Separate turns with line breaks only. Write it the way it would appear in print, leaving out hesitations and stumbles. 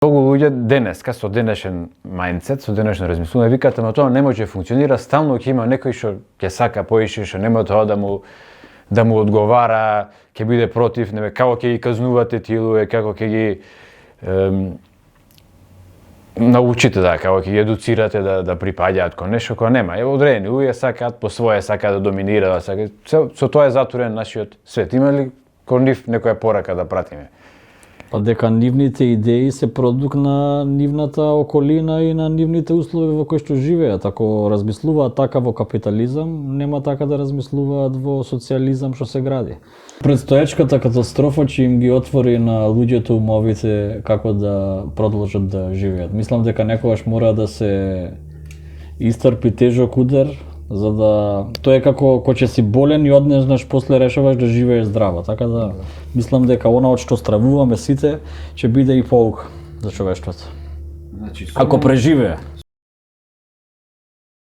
Многу луѓе денеска со денешен мајндсет, со денешно размислување викаат, ама тоа не може да функционира, стално ќе има некој што ќе сака поише, што нема тоа да му одговара, ќе биде против, не како ќе ги казнувате тие луѓе, како ќе ги научите како ќе ги едуцирате да припаѓаат кон нешто кога нема. Ево одредени луѓе сакаат по свое, сакаат да доминираат, со тоа е затворен нашиот свет. Има ли кон нив некоја порака да пратиме?
Па дека нивните идеи се продукт на нивната околина и на нивните услови во кои што живеат. Ако размислуваат така во капитализам, нема така да размислуваат во социализам што се гради. Предстоечката катастрофа ќе им ги отвори на луѓето умовите како да продолжат да живеат. Мислам дека некогаш мора да се истрпи тежок удар, за да тоа е како кога ќе си болен и однезнаш после решаваш да живееш здраво. Така да мислам дека она од што стравуваме сите ќе биде и поука за човештвото.
Значи,
ако преживее.